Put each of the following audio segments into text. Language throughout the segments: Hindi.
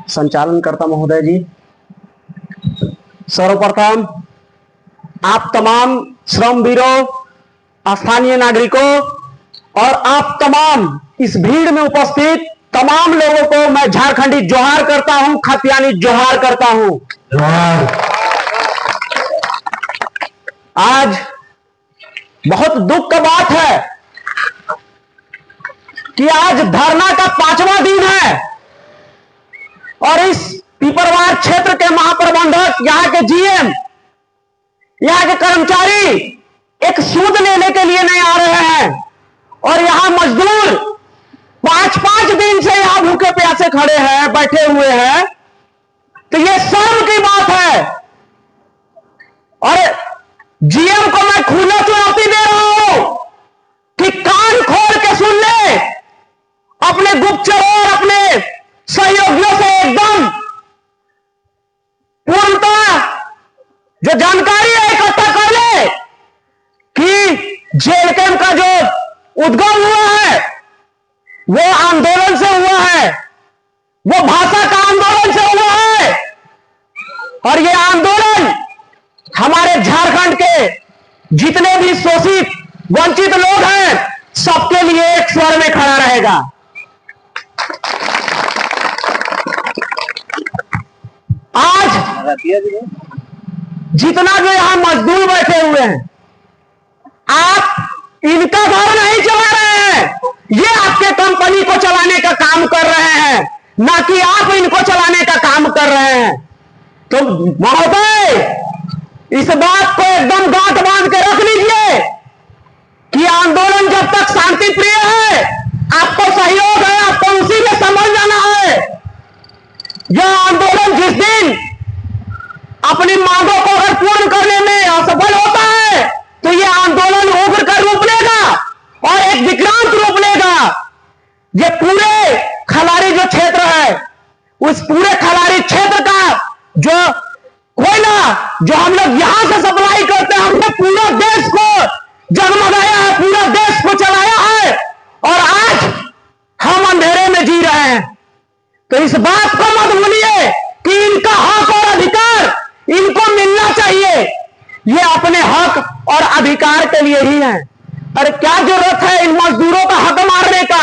संचालनकर्ता महोदय जी, सर्वप्रथम आप तमाम श्रमवीरों, स्थानीय नागरिकों और आप तमाम इस भीड़ में उपस्थित तमाम लोगों को मैं झारखंडी जोहार करता हूं, खतियानी जोहार करता हूं। आज बहुत दुख का बात है कि आज धरना का 5वां दिन है और इस पिपरवार क्षेत्र के महाप्रबंधक, यहाँ के जीएम, यहाँ के कर्मचारी एक सूद लेने के लिए नहीं आ रहे हैं और यहाँ मजदूर 5-5 दिन से यहाँ भूखे प्यासे खड़े हैं, बैठे हुए हैं। तो ये शर्म की बात है और जीएम को मैं खुला चुनौती दे रहा हूं कि कान खोल के सुन ले, अपने गुप्तचरों और अपने सहयोगियों से एकदम पूर्णतः जो जानकारी है इकट्ठा कर ले कि जेल कैंप का जो उद्गम हुआ है वो आंदोलन से हुआ है, वो भाषा का आंदोलन से हुआ है और ये आंदोलन हमारे झारखंड के जितने भी शोषित वंचित लोग हैं सबके लिए एक स्वर में खड़ा रहेगा। आज जितना जो यहां मजदूर बैठे हुए हैं, आप इनका घर नहीं चला रहे हैं, ये आपके कंपनी को चलाने का काम कर रहे हैं, ना कि आप इनको चलाने का काम कर रहे हैं। तो महोदय, इस बात को एकदम गांठ बांध के रख लीजिए कि आंदोलन जब तक शांति प्रिय है, आपको सहयोग है, आपको उसी में समझ जाना है। यह आंदोलन जिस दिन अपनी मांगों को अगर पूर्ण करने में असफल होता है तो यह आंदोलन उग्र का रूप लेगा और एक विक्रांत रूप लेगा। यह पूरे खलारी जो क्षेत्र है, उस पूरे खलारी क्षेत्र का जो कोयला जो हम लोग यहां से सप्लाई करते हैं, हमने पूरा देश को जगमगाया है, पूरा देश को चलाया है और आज हम अंधेरे में जी रहे हैं। तो इस बात को मत भूलिए कि इनका हक और अधिकार इनको मिलना चाहिए। ये अपने हक और अधिकार के लिए ही है। अरे क्या जरूरत है इन मजदूरों का हक मारने का?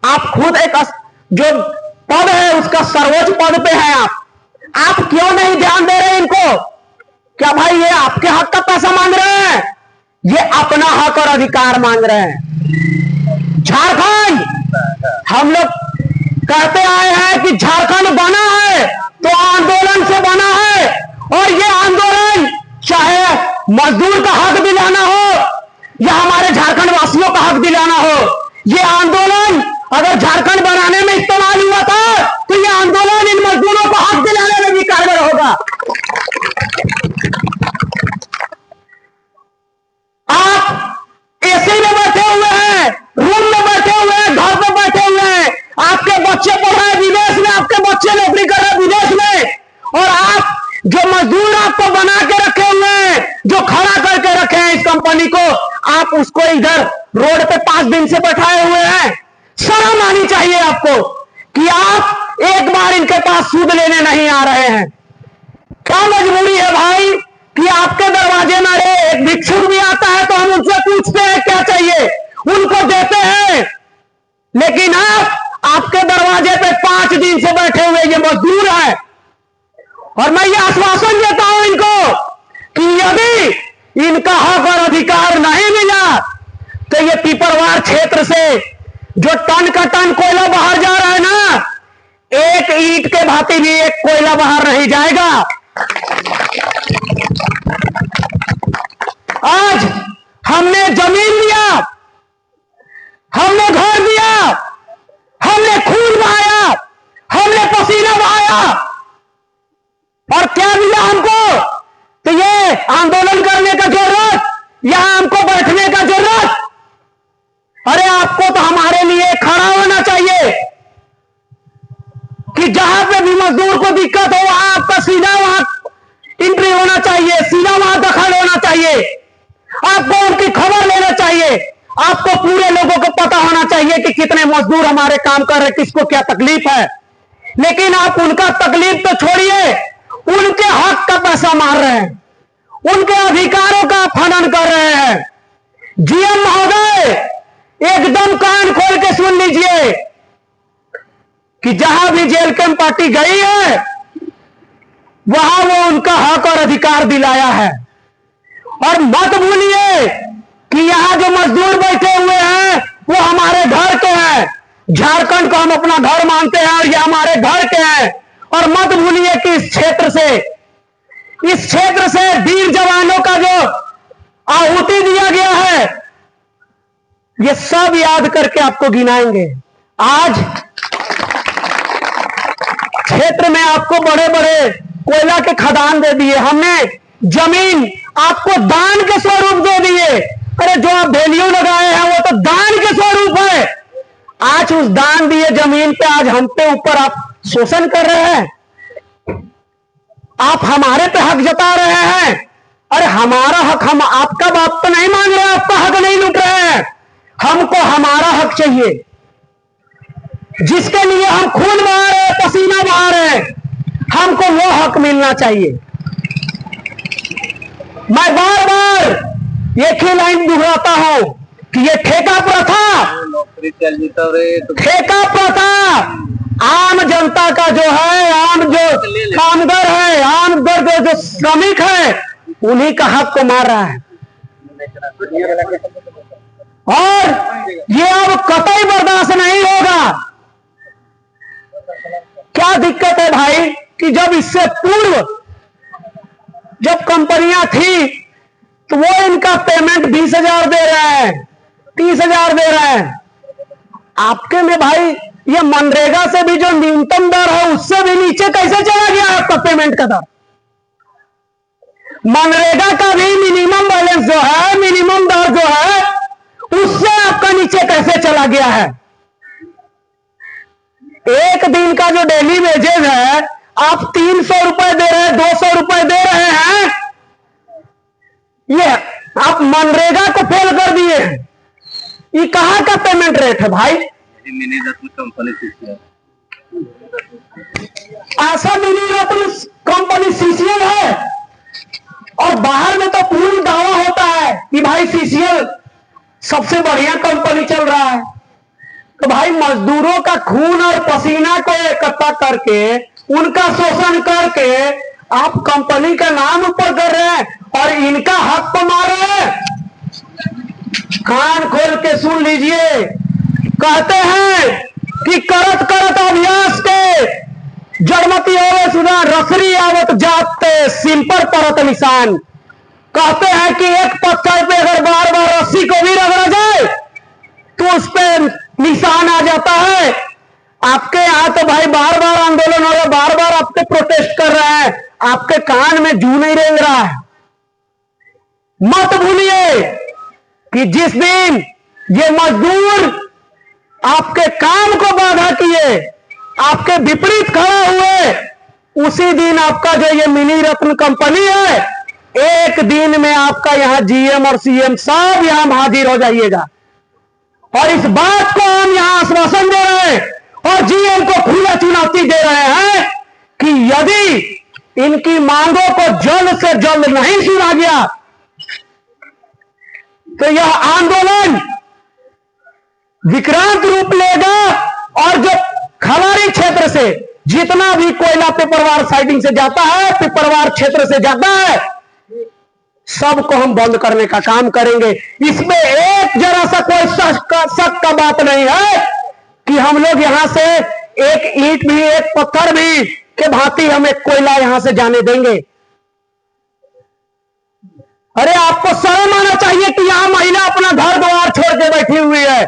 आप खुद एक जो पद है उसका सर्वोच्च पद पे है, आप क्यों नहीं ध्यान दे रहे इनको? क्या भाई ये आपके हक का पैसा मांग रहे हैं? ये अपना हक और अधिकार मांग रहे हैं। झारखंड, हम लोग कहते आए हैं कि झारखंड बना है तो आंदोलन से बना है और ये आंदोलन चाहे मजदूर का हक दिलाना हो या हमारे झारखंड वासियों का हक दिलाना हो, ये आंदोलन अगर झारखंड बनाने में इस्तेमाल हुआ था तो ये आंदोलन इन मजदूरों को हक दिलाने में भी कारगर होगा। आप एसी में बैठे हुए हैं, रूम में बैठे हुए हैं, घर पे बैठे हुए हैं, आपके बच्चे पढ़ रहे हैं विदेश में, आपके बच्चे नौकरी कर रहे हैं विदेश में और आप जो मजदूर आपको बना के रखे हुए हैं, जो खड़ा करके रखे हैं इस कंपनी को, आप उसको इधर रोड पे 5 दिन से बैठाए हुए हैं। शर्म आनी चाहिए आपको कि आप एक बार इनके पास सूद लेने नहीं आ रहे हैं। क्या मजबूरी है भाई कि आपके दरवाजे में एक भिक्षुक भी आता है तो हम उनसे पूछते हैं क्या चाहिए, उनको देते हैं, लेकिन आपके दरवाजे पे 5 दिन से बैठे हुए ये मजदूर हैं और मैं ये आश्वासन देता हूं इनको कि यदि इनका हक और अधिकार नहीं मिला तो ये पिपरवार क्षेत्र से जो टन का टन कोयला बाहर जा रहा है ना, एक ईंट के भांति भी एक कोयला बाहर नहीं जाएगा। आज हमने जमीन दिया, हमने घर दिया, हमने खून बहाया, हमने पसीना बहाया और क्या मिला हमको? तो ये आंदोलन करने का जरूरत, यहां हमको बैठने का जरूरत? अरे आपको तो हमारे लिए खड़ा होना चाहिए कि जहां पे भी मजदूर को दिक्कत हो वहां आपका सीधा वहां एंट्री होना चाहिए, सीधा वहां दखल होना चाहिए, आपको उनकी खबर लेना चाहिए, आपको पूरे लोगों को पता होना चाहिए कि कितने मजदूर हमारे काम कर रहे हैं, किसको क्या तकलीफ है। लेकिन आप उनका तकलीफ तो छोड़िए, उनके हक का पैसा मार रहे हैं, उनके अधिकारों का हनन कर रहे हैं। जीएम महोदय, एकदम कान खोल के सुन लीजिए कि जहां भी जेल कैंप पार्टी गई है वहां वो उनका हक और अधिकार दिलाया है। और मत भूलिए कि यहां जो मजदूर बैठे हुए हैं वो हमारे घर के हैं। झारखंड को हम अपना घर मानते हैं और ये हमारे घर के हैं। और मत भूलिए कि इस क्षेत्र से वीर जवानों का जो आहुति दिया गया है, ये सब याद करके आपको गिनाएंगे। आज क्षेत्र में आपको बड़े बड़े कोयला के खदान दे दिए, हमने जमीन आपको दान के स्वरूप दे दिए। अरे जो आप वैल्यू लगाए हैं वो तो दान के स्वरूप है। आज उस दान दिए जमीन पे आज हम पे ऊपर आप शोषण कर रहे हैं, आप हमारे पे हक जता रहे हैं। अरे हमारा हक, हम आपका बात तो नहीं मांग रहे, आपका हक नहीं लूट रहे हैं। हमको हमारा हक चाहिए, जिसके लिए हम खून बहा रहे हैं, पसीना बहा रहे हैं, हमको वो हक मिलना चाहिए। मैं बार बार एक ही लाइन दोहराता हूं कि ये ठेका प्रथा, ठेका प्रथा आम जनता का जो है, आम जो कामगार है, आम जो श्रमिक है, उन्हीं का हक को मार रहा है। और ये अब कतई बर्दाश्त नहीं होगा। क्या दिक्कत है भाई कि जब इससे पूर्व जब कंपनियां थी तो वो इनका पेमेंट 20,000 दे रहे हैं, 30,000 दे रहे हैं। आपके में भाई ये मनरेगा से भी जो न्यूनतम दर है उससे भी नीचे कैसे चला गया आपका पेमेंट का दर? मनरेगा का भी मिनिमम बैलेंस जो है, मिनिमम दर जो है, उससे आपका नीचे कैसे चला गया है? एक दिन का जो डेली वेजेज है आप 300 रुपए दे रहे हैं, 200 रुपए दे रहे हैं। ये आप मनरेगा को फेल कर दिए। ये कहां का पेमेंट रेट है भाई? मिनी रत्न कंपनी ऐसा मिनी रत्न कंपनी सीसीएल है, और बाहर में तो पूरी दावा होता है कि भाई सीसीएल सबसे बढ़िया कंपनी चल रहा है। तो भाई मजदूरों का खून और पसीना को इकट्ठा करके, उनका शोषण करके आप कंपनी का नाम ऊपर कर रहे हैं और इनका हक को मार रहे हैं। कान खोल के सुन लीजिए, कहते हैं कि करत करत अभ्यास के जड़मती होवे सुना, रसरी आवत जाते सिंपर परत निशान। कहते हैं कि एक पत्थर पे अगर बार बार रस्सी को भी रगड़ा जाए तो उस पे निशान आ जाता है। आपके यहां तो भाई बार बार आंदोलन हो रहा है, बार बार आपके प्रोटेस्ट कर रहे हैं, आपके कान में जू नहीं रेंग रहा है। मत भूलिए कि जिस दिन ये मजदूर आपके काम को बाधा किए, आपके विपरीत खड़ा हुए, उसी दिन आपका जो ये मिनी रत्न कंपनी है, एक दिन में आपका यहां जीएम और सीएम सब यहां हाजिर हो जाइएगा। और इस बात को हम यहां आश्वासन दे रहे हैं और जीएम को खुला चुनौती दे रहे हैं कि यदि इनकी मांगों को जल्द से जल्द नहीं सुना गया तो यह आंदोलन विक्रांत रूप लेगा। और जो खलारी क्षेत्र से जितना भी कोयला पिपरवार साइडिंग से जाता है, पिपरवार क्षेत्र से जाता है, सबको हम बंद करने का काम करेंगे। इसमें एक जरा सा कोई शक का बात नहीं है कि हम लोग यहां से एक ईंट भी, एक पत्थर भी के भांति हम एक कोयला यहां से जाने देंगे। अरे आपको शर्म आना चाहिए कि यहां महिला अपना घर द्वार छोड़ के बैठी हुई है।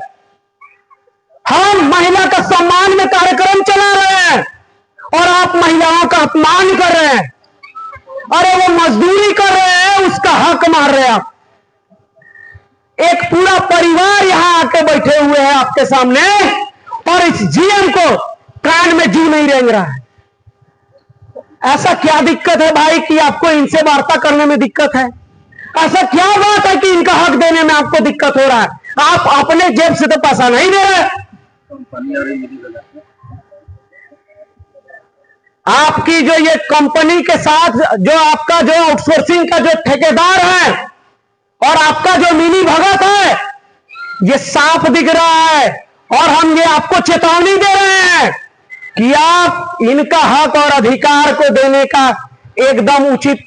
हम महिला का सम्मान में कार्यक्रम चला रहे हैं और आप महिलाओं का अपमान कर रहे हैं। अरे वो मजदूरी कर रहे हैं, उसका हक मार रहे हैं आप। एक पूरा परिवार यहां आके बैठे हुए हैं आपके सामने और इस जीएम को कान में जू नहीं रेंग रहा है। ऐसा क्या दिक्कत है भाई कि आपको इनसे वार्ता करने में दिक्कत है? ऐसा क्या बात है कि इनका हक देने में आपको दिक्कत हो रहा है? आप अपने जेब से तो पैसा नहीं दे रहे। आपकी जो ये कंपनी के साथ जो आपका जो आउटसोर्सिंग का जो ठेकेदार है और आपका जो मिनी भगत है, ये साफ दिख रहा है। और हम ये आपको चेतावनी दे रहे हैं कि आप इनका हक और अधिकार को देने का एकदम उचित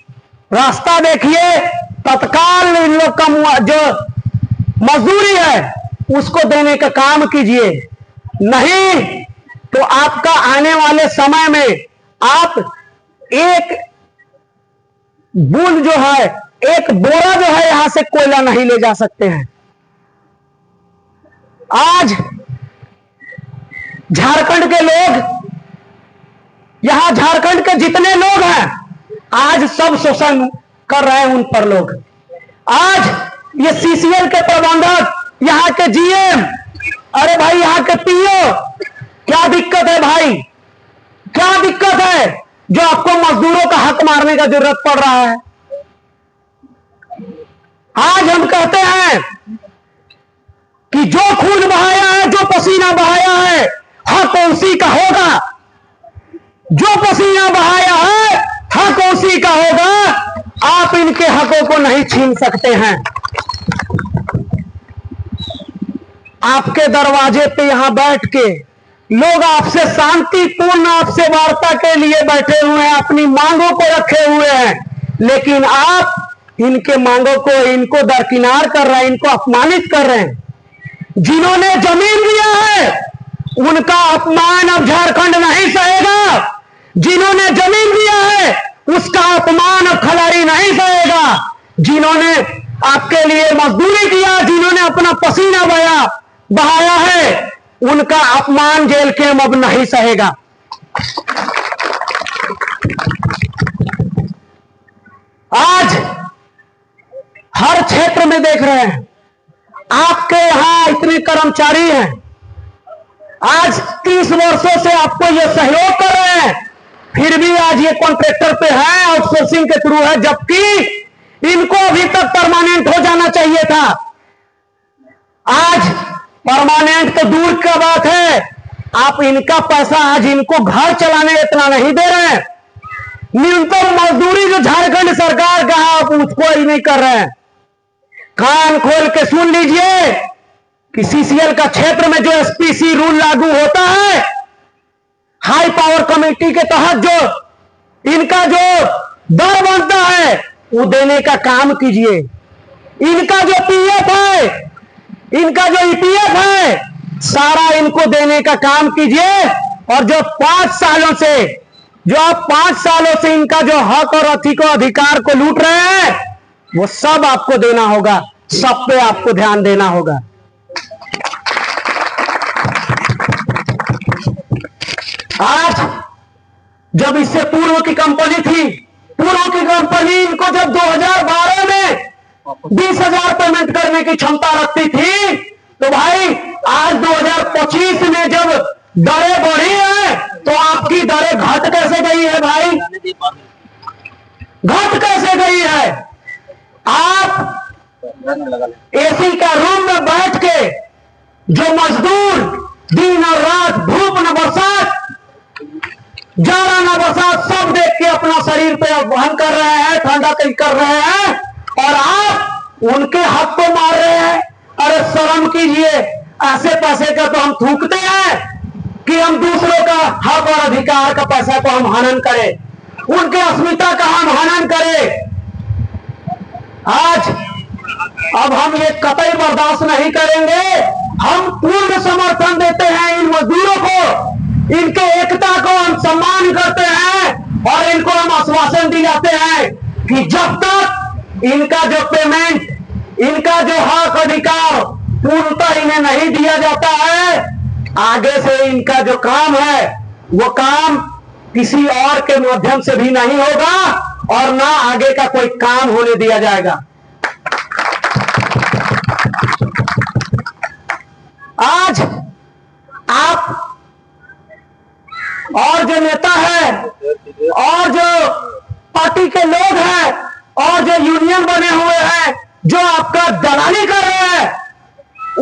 रास्ता देखिए। तत्काल इन लोग का जो मजदूरी है उसको देने का काम कीजिए, नहीं तो आपका आने वाले समय में आप एक बूंद जो है, एक बोरा जो है यहां से कोयला नहीं ले जा सकते हैं। आज झारखंड के लोग, यहां झारखंड के जितने लोग हैं, आज सब शोषण कर रहे हैं उन पर लोग। आज ये सीसीएल के प्रबंधक, यहां के जीएम, अरे भाई यहां के पीओ, क्या दिक्कत है भाई, क्या दिक्कत है जो आपको मजदूरों का हक मारने का जरूरत पड़ रहा है। आज हम कहते हैं कि जो खून बहाया है, जो पसीना बहाया है, हक उसी का होगा। जो पसीना बहाया है हक उसी का होगा। आप इनके हकों को नहीं छीन सकते हैं। आपके दरवाजे पे यहां बैठ के लोग आपसे शांतिपूर्ण आपसे वार्ता के लिए बैठे हुए हैं, अपनी मांगों को रखे हुए हैं, लेकिन आप इनके मांगों को, इनको दरकिनार कर रहे हैं, इनको अपमानित कर रहे हैं। जिन्होंने जमीन दिया है उनका अपमान अब झारखंड नहीं सहेगा। जिन्होंने जमीन दिया है उसका अपमान अब खिलाड़ी नहीं सहेगा। जिन्होंने आपके लिए मजदूरी किया, जिन्होंने अपना पसीना बहाया है, उनका अपमान जेल के अब नहीं सहेगा। आज हर क्षेत्र में देख रहे हैं, आपके यहां इतने कर्मचारी हैं, आज 30 वर्षों से आपको ये सहयोग कर रहे हैं, फिर भी आज ये कॉन्ट्रैक्टर पे है, आउटसोर्सिंग के थ्रू है, जबकि इनको अभी तक परमानेंट हो जाना चाहिए था। आज परमानेंट तो दूर का बात है, आप इनका पैसा आज इनको घर चलाने इतना नहीं दे रहे हैं। न्यूनतम मजदूरी जो झारखंड सरकार का है आप उसको ही नहीं कर रहे हैं। कान खोल के सुन लीजिए कि सीसीएल का क्षेत्र में जो एसपीसी रूल लागू होता है, हाई पावर कमेटी के तहत जो इनका जो दर बनता है वो देने का काम कीजिए। इनका जो पीएफ है, इनका जो ईपीएफ है, सारा इनको देने का काम कीजिए। और जो 5 सालों से, जो आप 5 सालों से इनका जो हक और अधिकार को लूट रहे हैं, वो सब आपको देना होगा, सब पे आपको ध्यान देना होगा। आज जब इससे पूर्व की कंपनी थी, पूर्व की कंपनी इनको जब 2012 में 20,000 पेमेंट करने की क्षमता रखती थी, तो भाई आज 2025 में जब दरें बढ़ी है तो आपकी दरें घट कैसे गई है भाई, घट कैसे गई है। आप एसी का रूम में बैठ के जो मजदूर दिन और रात, धूप न बरसात, जाड़ा न बरसात, सब देख के अपना शरीर पे वहन कर रहे हैं, ठंडा कर रहे हैं, और आप उनके हक को मार रहे हैं। अरे शर्म कीजिए, ऐसे पैसे का तो हम थूकते हैं कि हम दूसरों का हक और अधिकार का पैसा को हम हनन करें, उनके अस्मिता का हम हनन करें। आज अब हम ये कतई बर्दाश्त नहीं करेंगे। हम पूर्ण समर्थन देते हैं इन मजदूरों को, इनके एकता को हम सम्मान करते हैं और इनको हम आश्वासन दिलाते हैं कि जब तक इनका जो पेमेंट, इनका जो हक अधिकार पूर्णतः इन्हें नहीं दिया जाता है, आगे से इनका जो काम है वो काम किसी और के माध्यम से भी नहीं होगा और ना आगे का कोई काम होने दिया जाएगा। आज आप और जो नेता है और जो पार्टी के लोग हैं और जो यूनियन बने हुए हैं जो आपका दलाली कर रहे हैं,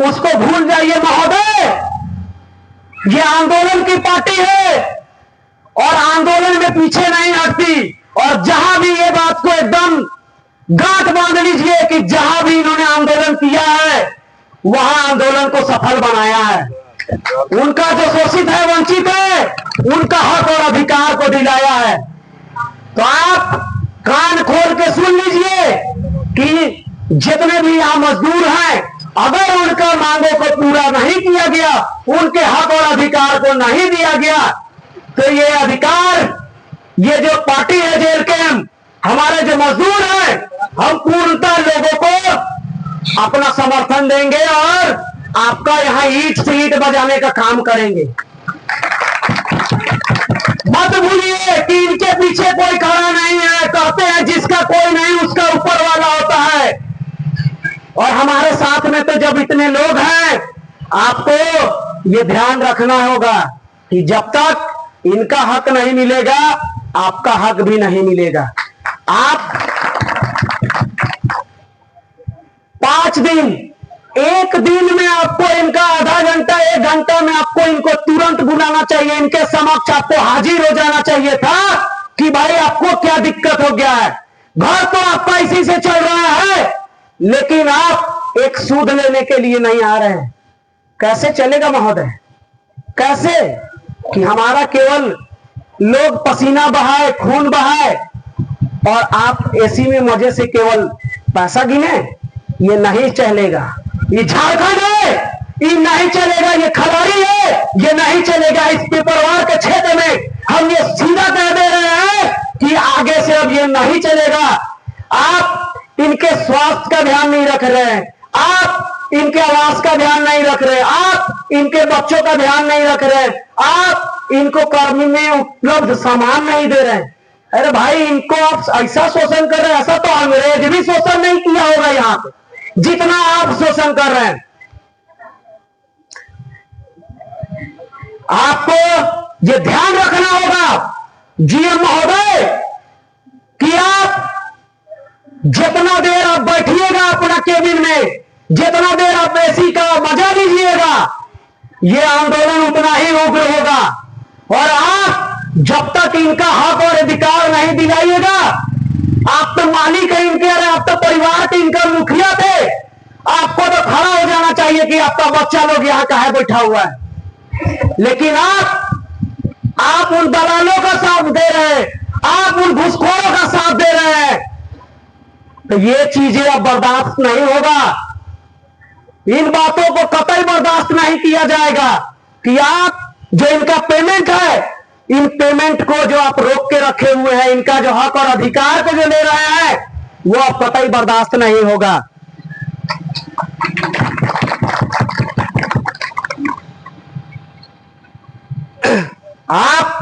उसको भूल जाइए महोदय। ये आंदोलन की पार्टी है और आंदोलन में पीछे नहीं हटती। और जहां भी ये बात को एकदम गांठ बांध लीजिए कि जहां भी इन्होंने आंदोलन किया है वहां आंदोलन को सफल बनाया है। उनका जो शोषित है, वंचित है, उनका हक और अधिकार को दिलाया है। तो आप कान खोल के सुन लीजिए कि जितने भी यहां मजदूर हैं, अगर उनका मांगों को पूरा नहीं किया गया, उनके हक और अधिकार को नहीं दिया गया, तो ये अधिकार, ये जो पार्टी है जेल कैंप, हमारे जो मजदूर हैं, हम पूर्णतः लोगों को अपना समर्थन देंगे और आपका यहां ईंट से ईंट बजाने का काम करेंगे। मत भूलिए कि इनके पीछे कोई खड़ा नहीं है। कहते हैं जिसका कोई नहीं उसका ऊपर वाला होता है। और हमारे साथ में तो जब इतने लोग हैं, आपको ये ध्यान रखना होगा कि जब तक इनका हक नहीं मिलेगा, आपका हक भी नहीं मिलेगा। आप 5 दिन, एक दिन में आपको इनका आधा घंटा, 1 घंटा में आपको इनको तुरंत बुलाना चाहिए। इनके समक्ष आपको हाजिर हो जाना चाहिए था कि भाई आपको क्या दिक्कत हो गया है। घर तो आपका इसी से चल रहा है, लेकिन आप एक सूद लेने के लिए नहीं आ रहे हैं। कैसे चलेगा महोदय? कैसे कि हमारा केवल लोग पसीना बहाए, खून बहाए और आप एसी में मजे से केवल पैसा गिने? ये नहीं चलेगा। ये झारखंड है, ये नहीं चलेगा। ये खलाड़ी है, ये नहीं चलेगा। इस पिपरवार के क्षेत्र में हम ये सीधा कह दे रहे हैं कि आगे से अब ये नहीं चलेगा। आप इनके स्वास्थ्य का ध्यान नहीं रख रहे हैं, आप इनके आवास का ध्यान नहीं रख रहे, आप इनके बच्चों का ध्यान नहीं रख रहे, आप इनको कर्मी में उपलब्ध सामान नहीं दे रहे। अरे भाई, इनको आप ऐसा शोषण कर रहे हैं, ऐसा तो अंग्रेज भी शोषण नहीं किया होगा यहां पे जितना आप शोषण कर रहे हैं। आपको ये ध्यान रखना होगा जीएम महोदय कि आप जितना देर आप बैठिएगा अपना केबिन में, जितना देर आप एसी का मजा लीजिएगा, ये आंदोलन उतना ही उग्र होगा। और आप जब तक इनका हक और अधिकार नहीं दिलाइएगा, आप तो मालिक है इनके, अरे आप तो परिवार के इनका मुखिया थे, आपको तो खड़ा हो जाना चाहिए कि आपका बच्चा लोग यहां काहे बैठा हुआ है। लेकिन आप उन दलालों का साथ दे रहे हैं, आप उन घुसखोरों का साथ दे रहे हैं। तो ये चीजें अब बर्दाश्त नहीं होगा। इन बातों को कतई बर्दाश्त नहीं किया जाएगा कि आप जो इनका पेमेंट है, इन पेमेंट को जो आप रोक के रखे हुए हैं, इनका जो हक और अधिकार को जो ले रहे हैं, वो अब कतई बर्दाश्त नहीं होगा। आप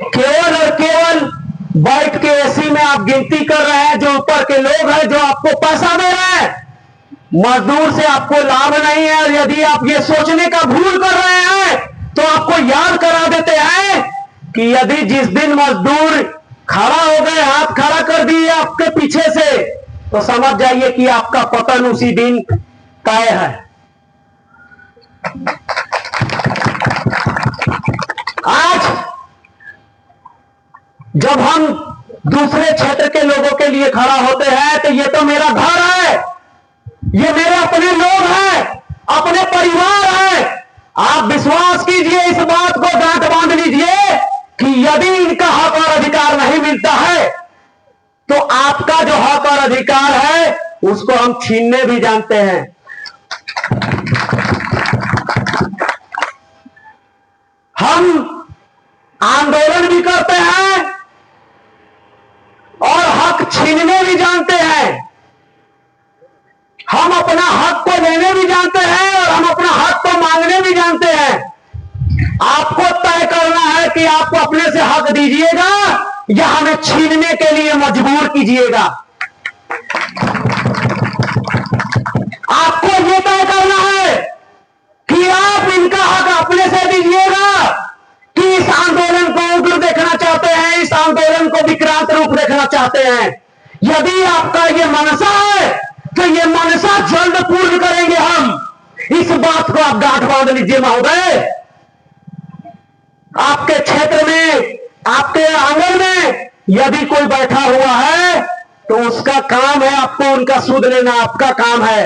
केवल और केवल बैठ के एसी में आप गिनती कर रहे हैं जो ऊपर के लोग हैं, जो आपको पैसा दे रहे हैं। मजदूर से आपको लाभ नहीं है। और यदि आप ये सोचने का भूल कर रहे हैं तो आपको याद करा देते हैं कि यदि जिस दिन मजदूर खड़ा हो गए, हाथ खड़ा कर दिए आपके पीछे से, तो समझ जाइए कि आपका पतन उसी दिन तय है। आज जब हम दूसरे क्षेत्र के लोगों के लिए खड़ा होते हैं तो ये तो मेरा घर है, ये मेरे अपने लोग हैं, अपने परिवार हैं। आप विश्वास कीजिए, इस बात को गांठ बांध लीजिए कि यदि इनका हक और अधिकार नहीं मिलता है तो आपका जो हक और अधिकार है उसको हम छीनने भी जानते हैं। हम आंदोलन भी करते हैं और हक छीनने भी जानते हैं। हम अपना हक को लेने भी जानते हैं और हम अपना हक को मांगने भी जानते हैं। आपको तय करना है कि आपको अपने से हक दीजिएगा या हमें छीनने के लिए मजबूर कीजिएगा। आपको यह तय करना है कि आप इनका हक अपने से दीजिएगा कि इस आंदोलन को उग्र देखना चाहते हैं, इस आंदोलन को विक्रांत रूप देखना चाहते हैं। यदि आपका यह मनसा है तो ये मनसा जल्द पूर्ण करेंगे हम। इस बात को आप गांठ बांध लीजिए महोदय। आपके क्षेत्र में, आपके आंगन में यदि कोई बैठा हुआ है तो उसका काम है आपको उनका सूद लेना, आपका काम है।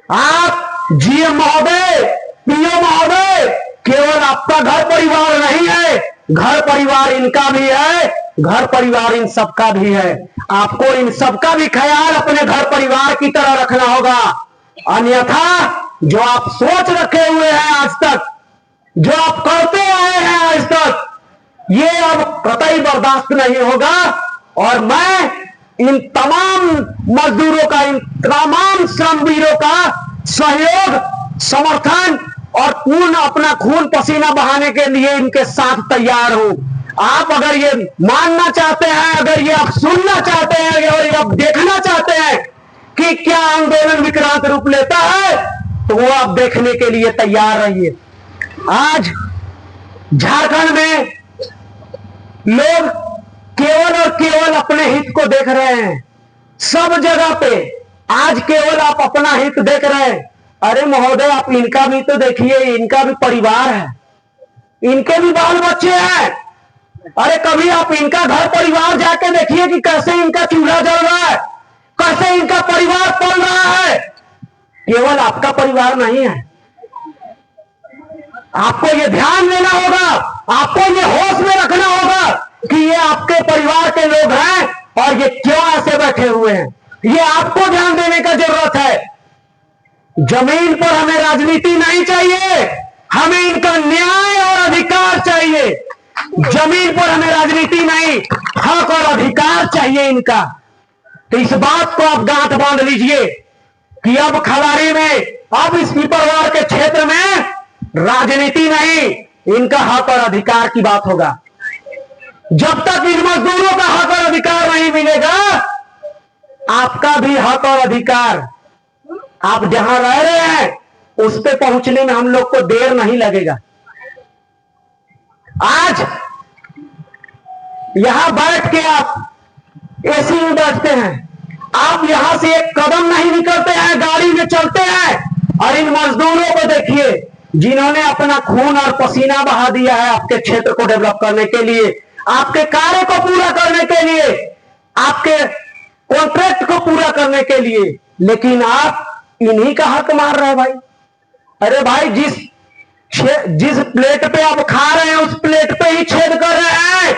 आप जीएम महोदय, पीओ महोदय, केवल आपका घर परिवार नहीं है, घर परिवार इनका भी है, घर परिवार इन सबका भी है। आपको इन सबका भी ख्याल अपने घर परिवार की तरह रखना होगा। अन्यथा जो आप सोच रखे हुए हैं आज तक, जो आप करते आए हैं आज तक, ये अब कतई बर्दाश्त नहीं होगा। और मैं इन तमाम मजदूरों का, इन तमाम श्रमवीरों का सहयोग, समर्थन और पूर्ण अपना खून पसीना बहाने के लिए इनके साथ तैयार हूं। आप अगर ये मानना चाहते हैं, अगर ये आप सुनना चाहते हैं, अगर ये आप देखना चाहते हैं कि क्या आंदोलन विक्रांत रूप लेता है, तो वो आप देखने के लिए तैयार रहिए। आज झारखंड में लोग केवल और केवल अपने हित को देख रहे हैं। सब जगह पे आज केवल आप अपना हित देख रहे हैं। अरे महोदय, आप इनका भी तो देखिए, इनका भी परिवार है, इनके भी बाल बच्चे हैं। अरे कभी आप इनका घर परिवार जाके देखिए कि कैसे इनका चूल्हा जल रहा है, कैसे इनका परिवार पल रहा है। केवल आपका परिवार नहीं है। आपको ये ध्यान देना होगा, आपको ये होश में रखना होगा कि ये आपके परिवार के लोग हैं और ये क्यों ऐसे बैठे हुए हैं। ये आपको ध्यान देने का जरूरत है। जमीन पर हमें राजनीति नहीं चाहिए, हमें इनका न्याय और अधिकार चाहिए। जमीन पर हमें राजनीति नहीं, हक और अधिकार चाहिए इनका। तो इस बात को आप गांठ बांध लीजिए कि अब खलारी में, अब इस पिपरवार के क्षेत्र में राजनीति नहीं, इनका हक और अधिकार की बात होगा। जब तक इन मजदूरों का हक और अधिकार नहीं मिलेगा, आपका भी हक और अधिकार, आप जहां रह रहे हैं उस पे पहुंचने में हम लोग को देर नहीं लगेगा। आज यहां बैठ के आप एसी में बैठते हैं, आप यहां से एक कदम नहीं निकलते हैं, गाड़ी में चलते हैं। और इन मजदूरों को देखिए जिन्होंने अपना खून और पसीना बहा दिया है आपके क्षेत्र को डेवलप करने के लिए, आपके कार्य को पूरा करने के लिए, आपके कॉन्ट्रैक्ट को पूरा करने के लिए, लेकिन आप इन्हीं का हक मार रहे हैं भाई। अरे भाई, जिस प्लेट पे आप खा रहे हैं उस प्लेट पे ही छेद कर रहे हैं।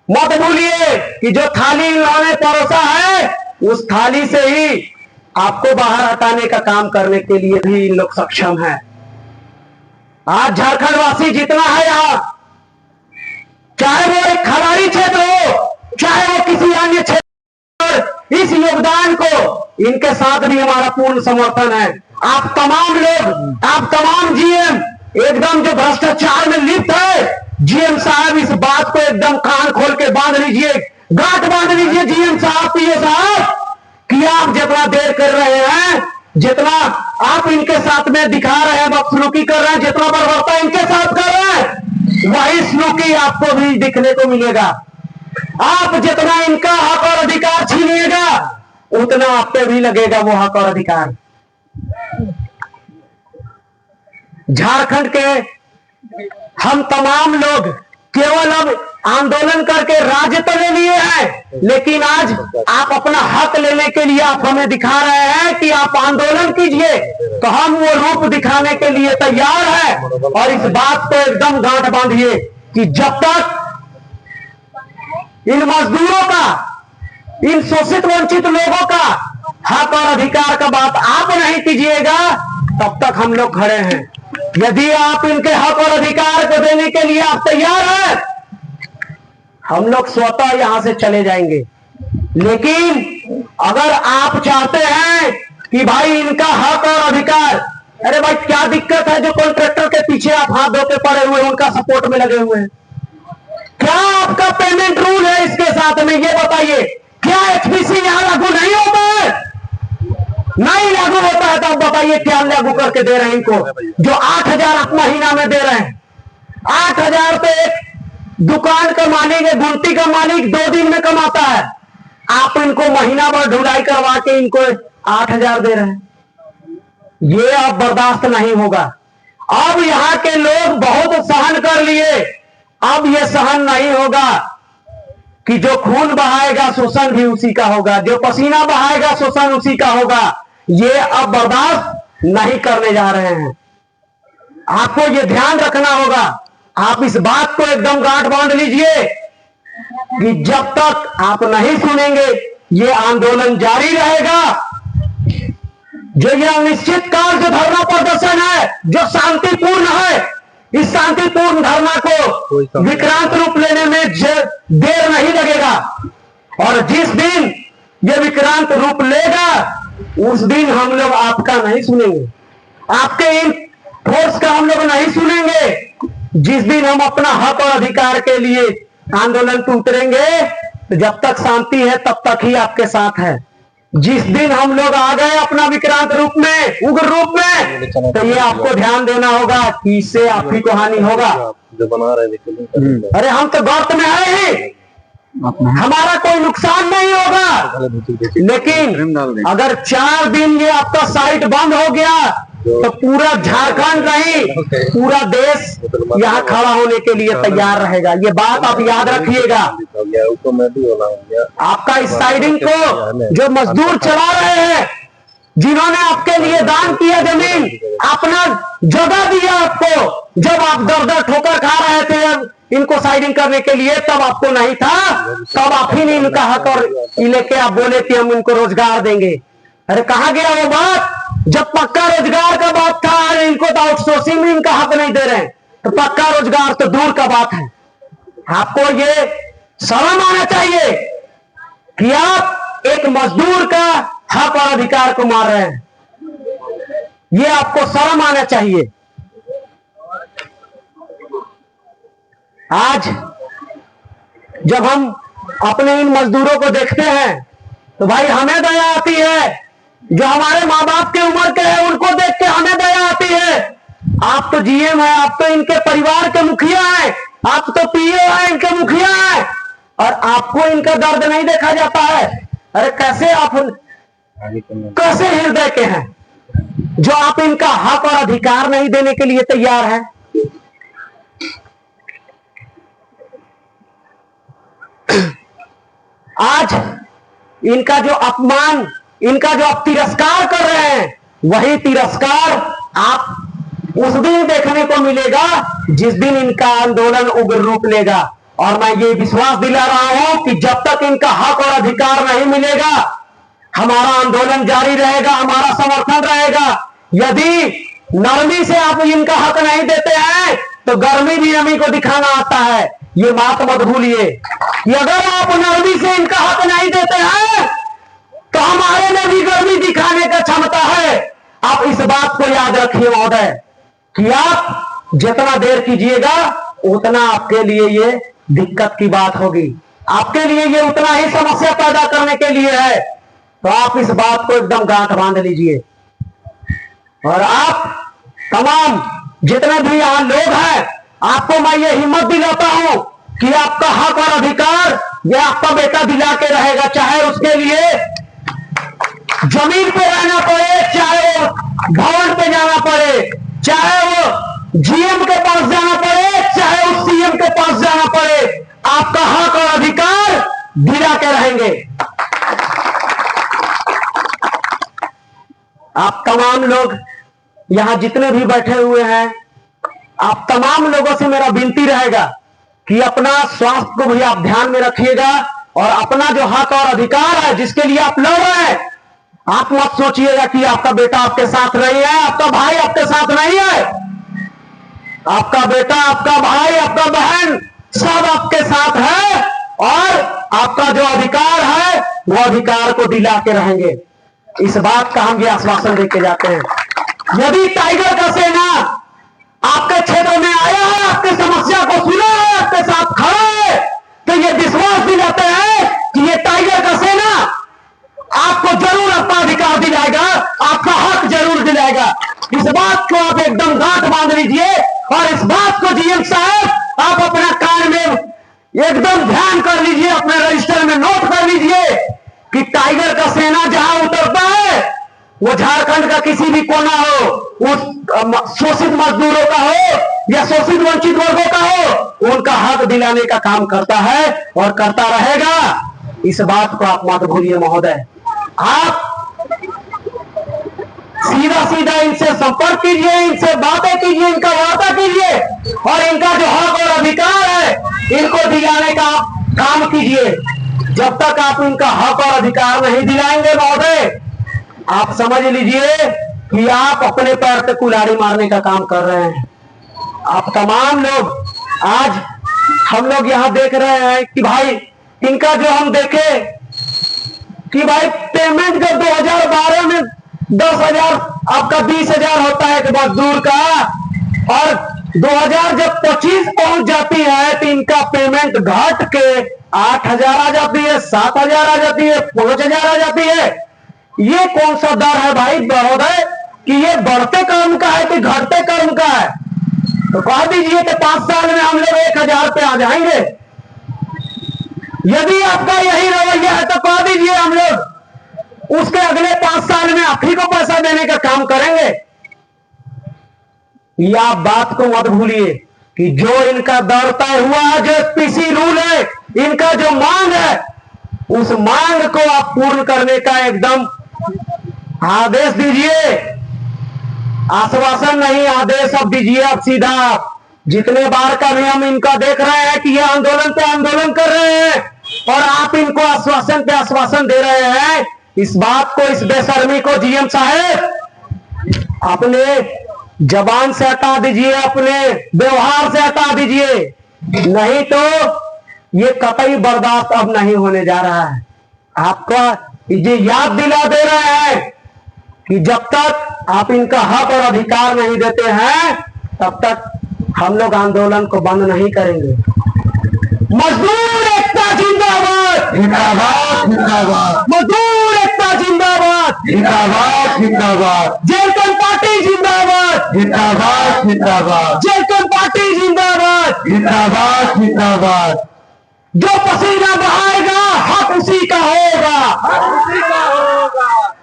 मत भूलिए कि जो थाली इन्होंने परोसा है उस थाली से ही आपको बाहर हटाने का काम करने के लिए भी इन लोग सक्षम हैं। आज झारखंड वासी जितना है यहां, चाहे वो एक खलारी क्षेत्र हो, चाहे वो किसी अन्य क्षेत्र, इस योगदान को इनके साथ भी हमारा पूर्ण समर्थन है। आप तमाम लोग, आप तमाम जीएम एकदम जो भ्रष्टाचार में लिप्त है, जीएम साहब इस बात को एकदम कान खोल के बांध लीजिए, गांठ बांध लीजिए जीएम साहब, पीओ साहब, कि आप जितना देर कर रहे हैं, जितना आप इनके साथ में दिखा रहे हैं, बदसलूकी कर रहे हैं, जितना बर्बरता इनके साथ कर रहे हैं, वही सलूकी आपको भी दिखने को मिलेगा। आप जितना इनका हक और अधिकार छीनिएगा, उतना आप पे भी लगेगा वो हक और अधिकार। झारखंड के हम तमाम लोग केवल अब आंदोलन करके राज्य तो ले लिए हैं, लेकिन आज आप अपना हक लेने के लिए आप हमें दिखा रहे हैं कि आप आंदोलन कीजिए, तो हम वो रूप दिखाने के लिए तैयार हैं। और इस बात को एकदम गांठ बांधिए कि जब तक इन मजदूरों का, इन शोषित वंचित लोगों का हक और अधिकार का बात आप नहीं कीजिएगा, तब तक हम लोग खड़े हैं। यदि आप इनके हक और अधिकार को देने के लिए आप तैयार हैं, हम लोग स्वतः यहां से चले जाएंगे। लेकिन अगर आप चाहते हैं कि भाई इनका हक और अधिकार, अरे भाई क्या दिक्कत है जो कॉन्ट्रैक्टर के पीछे आप हाथ धो के पड़े हुए, उनका सपोर्ट में लगे हुए हैं? क्या आपका पेमेंट रूल है इसके साथ में, ये बताइए। क्या एचपीसी यहां लागू नहीं होता है? नहीं लागू होता है तो आप बताइए क्या लागू करके दे रहे हैं इनको, जो 8,000 आप महीना में दे रहे हैं। 8,000 पे एक दुकान का मालिक, एक गुमटी का मालिक 2 दिन में कमाता है, आप इनको महीना भर ढुलाई करवा के इनको 8,000 दे रहे हैं। ये अब बर्दाश्त नहीं होगा। अब यहां के लोग बहुत सहन कर लिए, अब ये सहन नहीं होगा। कि जो खून बहाएगा शोषण भी उसी का होगा, जो पसीना बहाएगा शोषण उसी का होगा। ये अब बर्दाश्त नहीं करने जा रहे हैं। आपको ये ध्यान रखना होगा। आप इस बात को एकदम गांठ बांध लीजिए कि जब तक आप नहीं सुनेंगे ये आंदोलन जारी रहेगा। जो ये अनिश्चित काल जो धरना प्रदर्शन है, जो शांतिपूर्ण है, इस शांतिपूर्ण धरना को विक्रांत रूप लेने में देर नहीं लगेगा। और जिस दिन ये विक्रांत रूप लेगा उस दिन हम लोग आपका नहीं सुनेंगे, आपके इन फोर्स का हम लोग नहीं सुनेंगे। जिस दिन हम अपना हक और अधिकार के लिए आंदोलन पे उतरेंगे तो जब तक शांति है तब तक ही आपके साथ है। जिस दिन हम लोग आ गए अपना विक्रांत रूप में, उग्र रूप में, तो ये आपको ध्यान देना होगा कि इससे आप ही को हानि होगा। जो बना रहे अरे हम तो गर्त में आए हैं, हमारा कोई नुकसान नहीं होगा। लेकिन अगर 4 दिन ये आपका साइट बंद हो गया तो पूरा झारखंड नहीं, पूरा देश यहाँ खड़ा होने के लिए तैयार रहेगा। ये बात आप याद रखिएगा। आपका इस साइडिंग को जो मजदूर चला रहे हैं, जिन्होंने आपके लिए दान किया जमीन, अपना जगह दिया आपको, जब आप दर दर ठोकर खा रहे थे इनको साइडिंग करने के लिए, तब आपको नहीं था, तब आप ही ने इनका हक और लेके आप बोले कि हम इनको रोजगार देंगे। अरे कहाँ गया वो बात? जब पक्का रोजगार का बात था, इनको तो आउटसोर्सिंग में इनका हक नहीं दे रहे हैं, तो पक्का रोजगार तो दूर का बात है। आपको ये शर्म आना चाहिए कि आप एक मजदूर का हक और अधिकार को मार रहे हैं। ये आपको शर्म आना चाहिए। आज जब हम अपने इन मजदूरों को देखते हैं तो भाई हमें दया आती है। जो हमारे माँ बाप के उम्र के हैं उनको देख के हमें दया आती है। आप तो जीएम है, आप तो इनके परिवार के मुखिया हैं, आप तो पीओ हैं, इनके मुखिया हैं, और आपको इनका दर्द नहीं देखा जाता है। अरे कैसे आप कैसे हृदय के हैं जो आप इनका हक और अधिकार नहीं देने के लिए तैयार हैं। आज इनका जो अपमान, इनका जो आप तिरस्कार कर रहे हैं, वही तिरस्कार आप उस दिन देखने को मिलेगा जिस दिन इनका आंदोलन उग्र रूप लेगा। और मैं ये विश्वास दिला रहा हूं कि जब तक इनका हक और अधिकार नहीं मिलेगा हमारा आंदोलन जारी रहेगा, हमारा समर्थन रहेगा। यदि नरमी से आप इनका हक नहीं देते हैं तो गर्मी भी नमी को दिखाना आता है। ये बात मत भूलिए कि अगर आप नरमी से इनका हक नहीं देते हैं तो हमारे में भी गर्मी दिखाने का क्षमता है। आप इस बात को याद रखिए महोदय कि आप जितना देर कीजिएगा उतना आपके लिए ये दिक्कत की बात होगी, आपके लिए ये उतना ही समस्या पैदा करने के लिए है। तो आप इस बात को एकदम गांठ बांध लीजिए। और आप तमाम जितने भी यहां लोग हैं, आपको मैं ये हिम्मत दिलाता हूं कि आपका हक और अधिकार ये आपका बेटा दिला के रहेगा, चाहे उसके लिए जमीन पे रहना पड़े, चाहे वो भवन पे जाना पड़े, चाहे वो जीएम के पास जाना पड़े, चाहे उस सीएम के पास जाना पड़े, आपका हक और अधिकार दिला के रहेंगे। आप तमाम लोग यहां जितने भी बैठे हुए हैं, आप तमाम लोगों से मेरा विनती रहेगा कि अपना स्वास्थ्य को भी आप ध्यान में रखिएगा और अपना जो हक और अधिकार है जिसके लिए आप लड़ रहे हैं, आप मत सोचिएगा कि आपका बेटा आपके साथ नहीं है, आपका भाई आपके साथ नहीं है। आपका बेटा, आपका भाई, आपका बहन सब आपके साथ है और आपका जो अधिकार है वो अधिकार को दिला के रहेंगे। इस बात का हम ये आश्वासन देके जाते हैं। यदि टाइगर का सेना आपके क्षेत्र में आया है, आपकी समस्या को सुना है, आपके साथ खड़ा है, तो ये विश्वास दिलाते हैं कि ये टाइगर का सेना आपको जरूर अपना अधिकार दिलाएगा, आपका हक जरूर दिलाएगा। इस बात को आप एकदम गांठ बांध लीजिए और इस बात को जीएम साहब आप अपना कान में एकदम ध्यान कर लीजिए, अपने रजिस्टर में नोट कर लीजिए कि टाइगर का सेना जहां उतरता है वो झारखंड का किसी भी कोना हो, उस शोषित मजदूरों का हो या शोषित वंचित वर्गों का हो, उनका हक दिलाने का काम करता है और करता रहेगा। इस बात को आप मत भूलिए महोदय। आप सीधा सीधा इनसे संपर्क कीजिए, इनसे बातें कीजिए, इनका वार्ता कीजिए और इनका जो हक और अधिकार है इनको दिलाने का काम कीजिए। जब तक आप इनका हक और अधिकार नहीं दिलाएंगे महोदय, आप समझ लीजिए कि आप अपने पैर पे कुल्हाड़ी मारने का काम कर रहे हैं। आप तमाम लोग आज हम लोग यहाँ देख रहे हैं कि भाई इनका जो हम देखे कि भाई पेमेंट जब 2012 में 10,000 आपका 20,000 होता है एक मजदूर का, और 2000 जब 25 पहुंच जाती है तो इनका पेमेंट घट के 8,000 आ जाती है, 7,000 आ जाती है, 5,000 आ जाती है। ये कौन सा दर है भाई महोदय कि ये बढ़ते क्रम का है कि घटते क्रम का है? तो कह दीजिए कि 5 साल में हम लोग 1,000 पे आ जाएंगे। यदि आपका यही रवैया है तो कह दीजिए हम लोग उसके अगले 5 साल में आप ही को पैसा देने का काम करेंगे। या आप बात को मत भूलिए कि जो इनका दर तय हुआ है, जो पीसी रूल है, इनका जो मांग है, उस मांग को आप पूर्ण करने का एकदम आदेश दीजिए। आश्वासन नहीं, आदेश अब दीजिए। अब सीधा जितने बार का भी हम इनका देख रहे हैं कि ये आंदोलन पे आंदोलन कर रहे हैं और आप इनको आश्वासन पे आश्वासन दे रहे हैं, इस बात को, इस बेशर्मी को जीएम साहब अपने जबान से हटा दीजिए, अपने व्यवहार से हटा दीजिए, नहीं तो ये कतई बर्दाश्त अब नहीं होने जा रहा है। आपका ये याद दिला दे रहे हैं कि जब तक आप इनका हक और अधिकार नहीं देते हैं तब तक हम लोग आंदोलन को बंद नहीं करेंगे। मजदूर एकता जिंदाबाद, जिंदाबाद जिंदाबाद, मजदूर एकता जिंदाबाद, जिंदाबाद जिंदाबाद, झारखंड पार्टी जिंदाबाद, जिंदाबाद जिंदाबाद, झारखंड पार्टी जिंदाबाद, जिंदाबाद जिंदाबाद। जो पसीना बहाएगा हक उसी का होगा,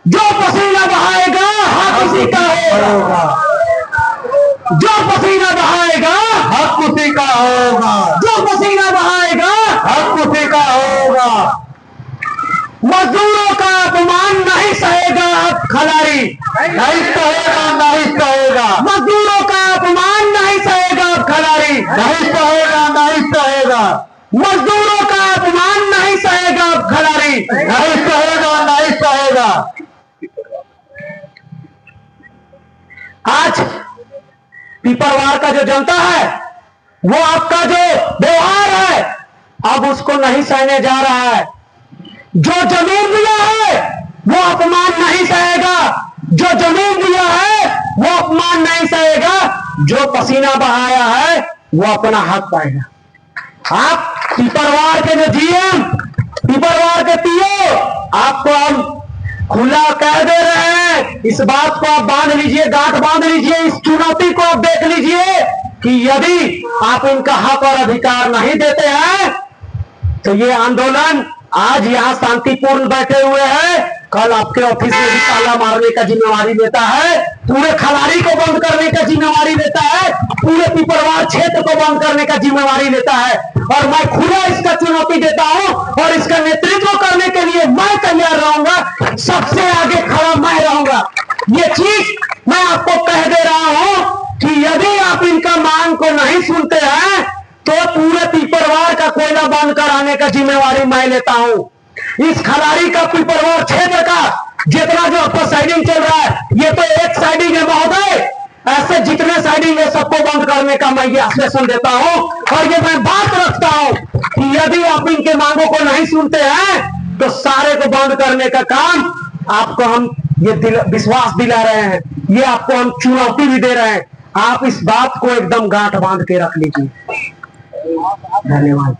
जो पसीना बहाएगा हक उसी का होगा, जो पसीना बहाएगा हक उसी का होगा, जो पसीना बहाएगा हक उसी का होगा। मजदूरों का अपमान नहीं सहेगा अब खिलाड़ी, नहीं सहेगा, नहीं सहेगा, मजदूरों का अपमान नहीं सहेगा अब खिलाड़ी, नहीं सहेगा, नहीं सहेगा, मजदूरों का अपमान नहीं सहेगा अब खिलाड़ी। नहीं सहेगा, नहीं सहेगा। आज पिपरवार का जो जनता है, वो आपका जो व्यवहार है अब उसको नहीं सहने जा रहा है। जो जमीन दिया है वो अपमान नहीं सहेगा, जो जमीन दिया है वो अपमान नहीं सहेगा, जो पसीना बहाया है वो अपना हक पाएगा। आप पिपरवार के जो जीएम, पिपरवार के पीओ, आपको हम खुला कह दे रहे हैं, इस बात को आप बांध लीजिए, गांठ बांध लीजिए, इस चुनौती को आप देख लीजिए कि यदि आप इनका हक और अधिकार नहीं देते हैं तो ये आंदोलन आज यहाँ शांतिपूर्ण बैठे हुए हैं, कल आपके ऑफिस में भी ताला मारने का जिम्मेवारी लेता है, पूरे खलारी को बंद करने का जिम्मेवारी लेता है, पूरे पिपरवार क्षेत्र को बंद करने का जिम्मेवारी लेता है। और मैं खुला इसका चुनौती देता हूं और इसका नेतृत्व करने के लिए मैं तैयार रहूंगा, सबसे आगे खड़ा मैं रहूंगा। ये चीज मैं आपको कह दे रहा हूं कि यदि आप इनका मांग को नहीं सुनते हैं तो पूरे पिपरवार का कोयला बंद कराने का जिम्मेवारी मैं लेता हूं। इस खलारी का, पिपरवार क्षेत्र का जितना जो आपका साइडिंग चल रहा है, ये तो एक साइडिंग है महोदय, ऐसे जितने साइडिंग है सबको बंद करने का मैं ये आश्वासन देता हूं। और ये मैं बात रखता हूं कि यदि आप इनके मांगों को नहीं सुनते हैं तो सारे को बंद करने का काम आपको हम ये विश्वास दिला रहे हैं, ये आपको हम चुनौती भी दे रहे हैं। आप इस बात को एकदम गांठ बांध के रख लीजिए। धन्यवाद।